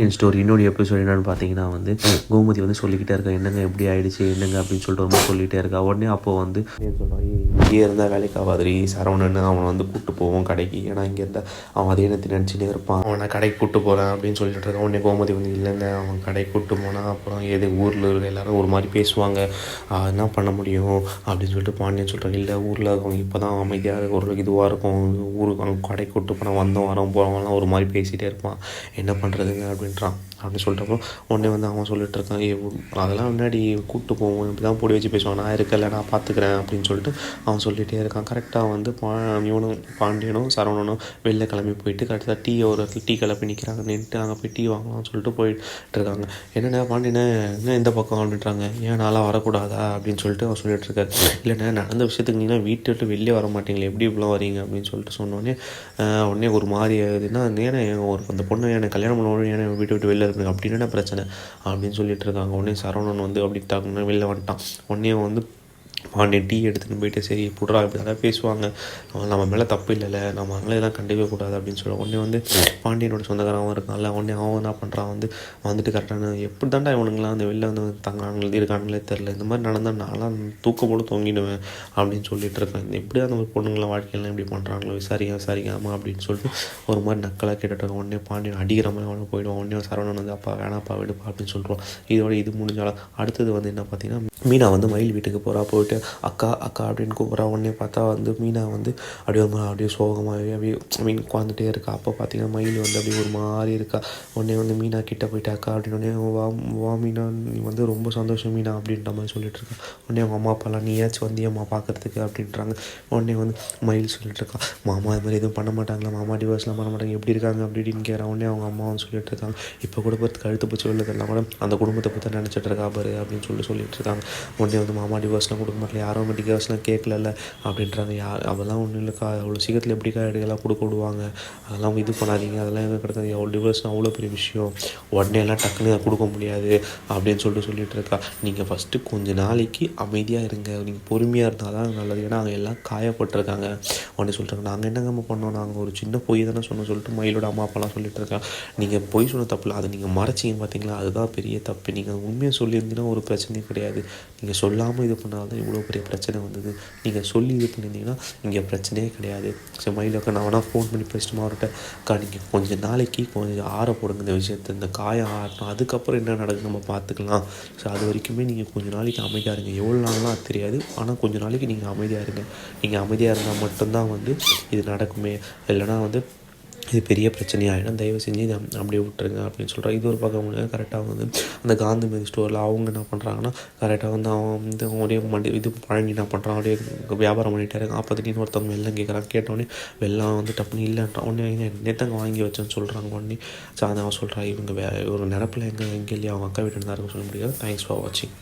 என் story இன்னொரு episode என்னென்னு பார்த்தீங்கன்னா வந்து கோமதி வந்து சொல்லிக்கிட்டே இருக்கா, என்னங்க எப்படி ஆயிடுச்சு என்னங்க அப்படின்னு சொல்லிட்டு ரொம்ப சொல்லிகிட்டே இருக்கா. உடனே அப்போது வந்து சொல்கிறான், இங்கே இருந்தால் வேலைக்கு ஆகாதுரி சரவணன்னு அவனை வந்து கூப்பிட்டு போவோம் கடைக்கு, ஏன்னா இங்கே இருந்தால் அவன் அதே நேரத்தில் நினச்சினே இருப்பான், அவனை கடைக்கு கூப்பிட்டு போகிறேன் அப்படின்னு சொல்லிட்டு இருக்கான். உடனே கோமதி வந்து இல்லைங்க, அவன் கடைக்கு கூப்பிட்டு போனால் அப்புறம் எது ஊரில் இருக்க எல்லாரும் ஒரு மாதிரி பேசுவாங்க, என்ன பண்ண முடியும் அப்படின்னு சொல்லிட்டு பாண்டியன் சொல்கிறான். இல்லை ஊரில் இருக்கவங்க இப்போ தான் அமைதியாக ஒரு இதுவாக இருக்கும், ஊருக்கு அவங்க கடைக்கு கூப்பிட்டு போனால் வந்தோம் வரோம் போகிறவங்களாம் ஒரு மாதிரி பேசிகிட்டே இருப்பான், என்ன பண்ணுறதுங்க அப்படின்றான். அப்படின்னு சொல்லிட்டப்போ உடனே வந்து அவன் சொல்லிட்டு இருக்கான், அதெல்லாம் முன்னாடி கூப்பிட்டு போவோம் இப்படி தான் பொடி வச்சு பேசுவான், நான் இருக்கல நான் பார்த்துக்கிறேன் அப்படின்னு சொல்லிட்டு அவன் சொல்லிகிட்டே இருக்கான். கரெக்டாக வந்து பாண்டியனும் சரவணனும் வெளில கிளம்பி போயிட்டு கரெக்டாக ஒரு டீ கிளப்பி நிற்கிறாங்க, நின்றுட்டு அங்கே போய் டீ வாங்கலாம்னு சொல்லிட்டு போயிட்டு இருக்காங்க. என்னென்ன பாண்டியனை என்ன இந்த பக்கம் அப்படின்றாங்க, ஏன் நாளாக வரக்கூடாதா அப்படின்னு சொல்லிட்டு அவன் சொல்லிட்டு இருக்காரு. இல்லைண்ணே நடந்த விஷயத்துக்கு நீங்கன்னா வீட்டை விட்டு வெளியே வர மாட்டீங்களே, எப்படி இப்படிலாம் வரீங்க அப்படின்னு சொல்லிட்டு சொன்னோடனே உடனே ஒரு மாதிரி இதுன்னா ஏன்னா ஒரு அந்த பொண்ணு என்னை கல்யாணம் பண்ண ஏன்னா வீட்டை விட்டு வெளில இருக்கு அப்படின்னு என்ன பிரச்சனை அப்படின்னு சொல்லிட்டு இருக்காங்க. உடனே சரவணன் வந்து அப்படி தாக்குன்னு வெளில வந்துட்டான். உடனே வந்து பாண்டியன் டீ எடுத்துகிட்டு போயிட்டு சரி புட்றா இப்படி தான் பேசுவாங்க, நம்ம மேலே தப்பு இல்லைல்ல, நம்ம அவங்கள இதெல்லாம் கண்டிக்கவே கூடாது அப்படின்னு சொல்லுவாங்க. உடனே வந்து பாண்டியனோட சொந்தக்காரன் இருக்கான்ல, உடனே அவன் என்ன பண்ணுறான் வந்து வந்துட்டு கரெக்டான எப்படி தாண்டா இவனுங்களாம் அந்த வெளில வந்து தங்காங்களே இருக்காங்களே தெரில, இந்த மாதிரி நடந்தால் நான்லாம் தூக்க போட்டு தொங்கிடுவேன் அப்படின்னு சொல்லிட்டு இருக்கேன். எப்படியா அந்த பொண்ணுங்களாம் வாழ்க்கையெல்லாம் இப்படி பண்ணுறாங்களோ விசாரிக்காமல் அப்படின்னு சொல்லிட்டு ஒரு மாதிரி நக்கலாக கேட்டுட்டு உடனே பாண்டியன் அடிக்கிற மாதிரி அவனை போயிடுவான். உடனே சரவணன் வந்து அப்பா வேணாப்பா விடுப்பா அப்படின்னு சொல்லிடுவான். இதோட இது முடிஞ்சாலும் அடுத்தது வந்து என்ன பார்த்தீங்கன்னா மீனா வந்து மயில் வீட்டுக்கு போகிறா. போயிட்டு அக்கா அக்கா அப்படின்னு கூப்பிட்றா. உடனே பார்த்தா வந்து மீனா வந்து அப்படியே சோகமாகவே அப்படியே உட்காந்துட்டே இருக்கா. அப்போ பார்த்தீங்கன்னா மயில் வந்து அப்படியே ஒரு மாதிரி இருக்கா. உடனே வந்து மீனா கிட்டே போயிட்டு அக்கா அப்படின்னு வா மீனா நீ வந்து ரொம்ப சந்தோஷம் மீனா அப்படின்ற மாதிரி சொல்லிட்டு இருக்கா. உடனே அவங்க அம்மா அப்பாலாம் நீயாச்சும் வந்து அம்மா பார்க்குறதுக்கு அப்படின்றாங்க. உடனே வந்து மயில் சொல்லிட்டு இருக்கா, மாமா இது மாதிரி எதுவும் பண்ண மாட்டாங்களா, மாமா டிவோர்ஸ்லாம் பண்ண மாட்டாங்க, எப்படி இருக்காங்க அப்படி இப்படின்னு கேட்குறா. உடனே அவங்க அம்மாவும் சொல்லிட்டு இருக்காங்க, இப்போ கூட பார்த்து கழுத்து பூச்சி உள்ளதெல்லாம் கூட அந்த குடும்பத்தை பற்றி நினச்சிட்டு இருக்கா பாரு அப்படின்னு சொல்லிட்டு இருக்காங்க. உடனே வந்து மாமா டிவோர்ஸ்லாம் கொடுக்க மாட்டல, யாரும் அவங்க டிவோர்ஸ்லாம் கேட்கல அப்படின்றாங்க. அதெல்லாம் ஒன்றும் இல்லைக்கா, அவ்வளோ சீக்கிரத்தில் எப்படிக்கா எடுக்கலாம் கொடுக்க விடுவாங்க, அதெல்லாம் இது பண்ணாதீங்க, அதெல்லாம் எதுவும் கிடைக்காது, எவ்வளோ டிவோர்ஸ்னால் அவ்வளோ பெரிய விஷயம், உடனே எல்லாம் டக்குன்னு கொடுக்க முடியாது அப்படின்னு சொல்லிட்டு இருக்கா. நீங்கள் ஃபஸ்ட்டு கொஞ்சம் நாளைக்கு அமைதியாக இருங்க, நீங்கள் பொறுமையாக இருந்தால் தான் நல்லது, ஏன்னா அவங்க எல்லாம் காயப்பட்டிருக்காங்க உடனே சொல்லிட்டாங்க. நாங்கள் என்னங்க பண்ணோம், நாங்கள் ஒரு சின்ன பொய் தானே சொன்னோம் சொல்லிட்டு மயிலோட அம்மா அப்பாலாம் சொல்லிட்டு இருக்காங்க. நீங்கள் பொய் சொன்ன தப்பில்லை, அதை நீங்கள் மறைச்சிங்க பார்த்தீங்களா, அதுதான் பெரிய தப்பு. நீங்கள் உண்மையை சொல்லியிருந்தீங்கன்னா ஒரு பிரச்சனையும் கிடையாது, நீங்கள் சொல்லாமல் இது பண்ணால்தான் இவ்வளோ பெரிய பிரச்சனை வந்தது, நீங்கள் சொல்லி இது பண்ணியிருந்தீங்கன்னா இங்கே பிரச்சனையே கிடையாது. சரி மயிலக்கா நான் வேணால் ஃபோன் பண்ணி பேசிட்டு அவர்கிட்ட, அக்கா நீங்கள் கொஞ்சம் நாளைக்கு கொஞ்சம் ஆற போடுங்க இந்த விஷயத்தை, இந்த காயம் ஆறணும், அதுக்கப்புறம் என்ன நடக்குது நம்ம பார்த்துக்கலாம். ஸோ அது வரைக்குமே நீங்கள் கொஞ்சம் நாளைக்கு அமைதியாக இருங்க, எவ்வளோ நாள்லாம் அது தெரியாது, ஆனால் கொஞ்சம் நாளைக்கு நீங்கள் அமைதியாக இருங்க, நீங்கள் அமைதியாக இருந்தால் மட்டும்தான் வந்து இது நடக்குமே, இல்லைனா வந்து இது பெரிய பிரச்சனையாகிடும், தயவு செஞ்சு இதை அப்படியே விட்டுருங்க அப்படின்னு சொல்கிறான். இது ஒரு பக்கம் கரெக்டாக வந்து அந்த காந்திமதி ஸ்டோரில் அவங்க என்ன பண்ணுறாங்கன்னா கரெக்டாக வந்து அவன் வந்து அவங்களுடைய இது பழனி என்ன பண்ணுறான், அப்படியே வியாபாரம் பண்ணிகிட்டே இருக்கான். அப்போ திடீர்னு ஒருத்தவங்க வெள்ளம் கேட்குறான். கேட்டோடனே வெள்ளம் வந்து டப்புன்னு இல்லைன்றான். உடனே நேத்தங்க வாங்கி வச்சேன்னு சொல்கிறாங்க. உடனே சாயந்தரம் அவன் சொல்கிறான், இவங்க ஒரு நிரப்பில் எங்கே இல்லையா அவங்க அக்கா வீட்டு இருந்தாருன்னு சொல்ல முடியாது. தேங்க்ஸ் ஃபார் வாட்சிங்.